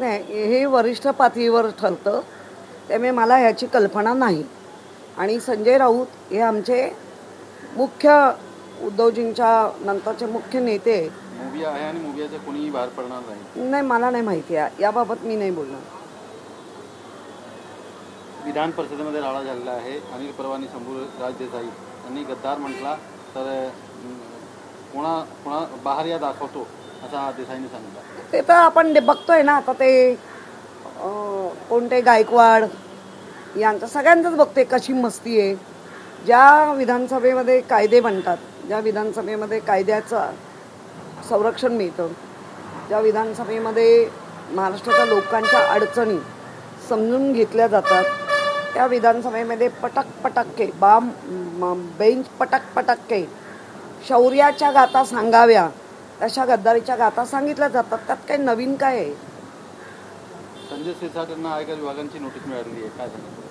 नाही, हे वरिष्ठ पातळीवर ठरतं, त्यामुळे मला ह्याची कल्पना नाही. आणि संजय राऊत हे आमचे मुख्य उद्धवजींच्या नंतरचे मुख्य नेते आहेत. मोबिया आहे आणि मोबियाचं कोणीही बाहेर पडणार नाही. नाही, मला नाही माहिती आहे, याबाबत मी नाही बोलणार. विधान परिषदेमध्ये राडा झालेला आहे. अनिल परवानी, शंभूराज देसाई यांनी गद्दार म्हटला तर कोणा बाहेर या दाखवतो असा देसाईंनी सांगितलं. ते तर आपण बघतोय ना आता, ते कोणते गायकवाड यांचं सगळ्यांचंच बघते कशी मस्ती आहे. ज्या विधानसभेमध्ये कायदे बनतात, ज्या विधानसभेमध्ये कायद्याचं संरक्षण मिळतं, ज्या विधानसभेमध्ये महाराष्ट्राच्या लोकांच्या अडचणी समजून घेतल्या जातात, त्या विधानसभेमध्ये पटक पटक्के बेंच पटक पटक्के शौर्याच्या गाथा सांगाव्या अशा गद्दारीच्या गाथा सांगितल्या जातात. त्यात काही नवीन काय आहे? संजय शिरसाट यांना आयकर विभागांची नोटीस मिळालेली आहे, काय सांगितलं?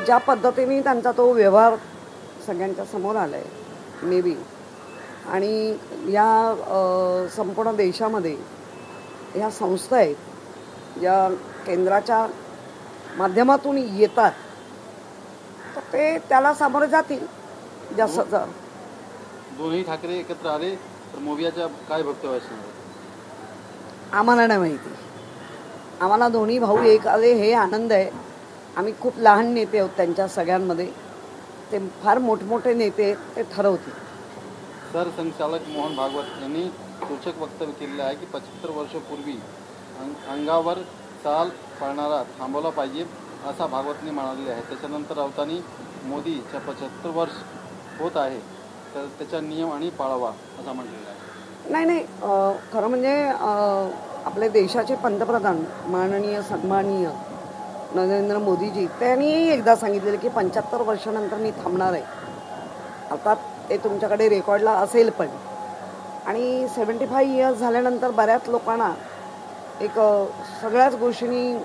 ज्या पद्धतीने त्यांचा तो व्यवहार सगळ्यांच्या समोर आलाय मे बी, आणि या संपूर्ण देशामध्ये ह्या संस्था आहेत ज्या केंद्राच्या माध्यमातून येतात, तर ते त्याला सामोरे जातील. जास्त दोन्ही ठाकरे एकत्र आले तर मोबियाच्या काय भक्तव्य असणार? आम्हाला नाही माहिती. आम्हाला दोन्ही भाऊ एक आले हे आनंद आहे. आम्ही खूप लहान नेते आहोत त्यांच्या सगळ्यांमध्ये, ते फार मोठमोठे नेते ते ठरवतील. सरसंघचालक मोहन भागवत यांनी सूचक वक्तव्य केलेलं आहे की 75 वर्षापूर्वी अंगावर चाल पाळणारा थांबवला पाहिजे असा भागवतने म्हणालेले आहे. त्याच्यानंतर राऊतांनी मोदीच्या 75 वर्ष होत आहे तर त्याचा नियम आणि पाळावा असं म्हटलेलं आहे. नाही, खरं म्हणजे आपले देशाचे पंतप्रधान माननीय सन्माननीय नरेंद्र मोदीजी त्यांनी एकदा सांगितलेलं की 75 वर्षानंतर मी थांबणार आहे. आता ते तुमच्याकडे रेकॉर्डला असेल पण, आणि 75 इयर्स झाल्यानंतर बऱ्याच लोकांना एक सगळ्याच गोष्टींनी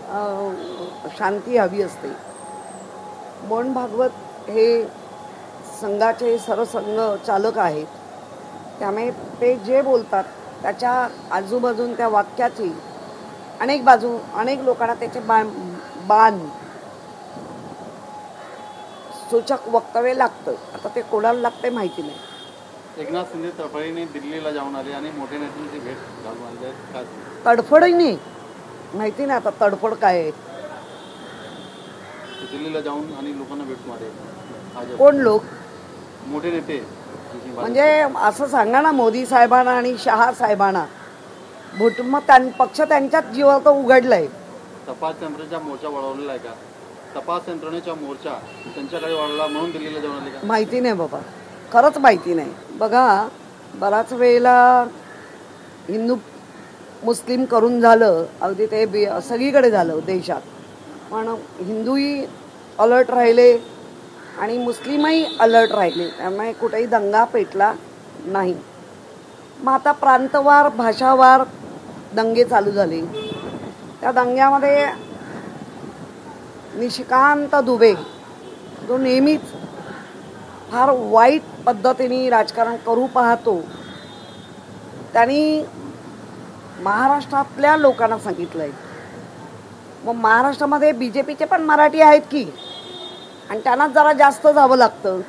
शांती हवी असते. मोहन भागवत हे संघाचे सरसंघ चालक आहेत, त्यामुळे ते जे बोलतात त्याच्या आजूबाजून त्या वाक्याची अनेक लोकांना त्याचे बाण सूचक वक्तव्य लागतं. आता ते कोणाला लागते माहिती नाही. एकनाथ शिंदे तडफडीने दिल्लीला जाऊन आले आणि मोठ्या नेत्यांची भेट घालून आले. तडफडीने माहिती नाही आता तडफड काय आहे. दिल्लीला जाऊन आणि लोकांना भेटून आले. कोण लोक? मोठे नेते. म्हणजे असं सांगा ना, मोदी साहेबांना आणि शहा साहेबांना भेटून मग पक्ष त्यांच्याच जीवावर उघडलाय. तपास यंत्रणेचा मोर्चा वळवलेला आहे का? तपास यंत्रणेचा मोर्चा त्यांच्याकडे वळवला म्हणून दिल्लीला जाऊन आले का? माहिती नाही बाबा, खरंच माहिती नाही. बघा, बराच वेळेला हिंदू मुस्लिम करून झालं, अगदी ते सगळीकडे झालं देशात, पण हिंदूही अलर्ट राहिले आणि मुस्लिमही अलर्ट राहिले, त्यामुळे कुठेही दंगा पेटला नाही. मग आता प्रांतवार भाषावार दंगे चालू झाले. त्या दंग्यामध्ये निशिकांत दुबे जो नेहमीच फार वाईट पद्धतीने राजकारण करू पाहतो, त्यांनी महाराष्ट्रातल्या लोकांना सांगितलंय, मग महाराष्ट्रामध्ये BJPचे पण मराठी आहेत की, आणि त्यांना जरा जास्त जावं लागतं.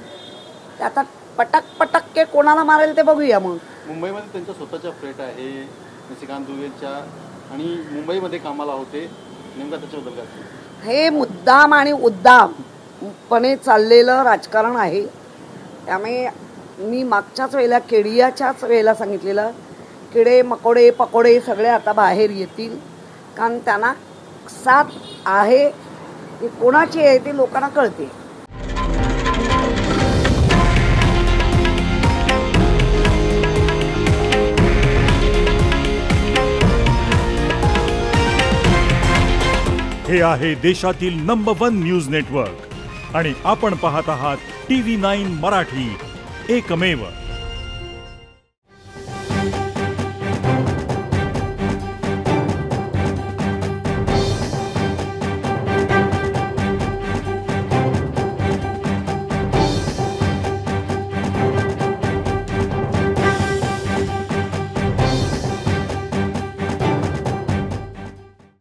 ते आता पटक्के कोणाला मारेल ते बघूया. मग मुंबईमध्ये त्यांचा स्वतःचा फ्लॅट आहे निशिकांत दुबेच्या, आणि मुंबईमध्ये कामाला होते. नेमका त्याच्याबद्दल काय? हे मुद्दाम आणि उद्दामपणे चाललेलं राजकारण आहे. त्यामुळे मी मागच्याच वेळेला केडियाच्याच वेळेला सांगितलेलं, किडे मकोडे पकोडे सगळे आता बाहेर येतील, कारण त्यांना साथ आहे ती कोणाची आहे ती लोकांना कळते. हे आहे देशातील नंबर 1 न्यूज नेटवर्क आणि आपण पाहत आहात TV9 मराठी, एकमेव.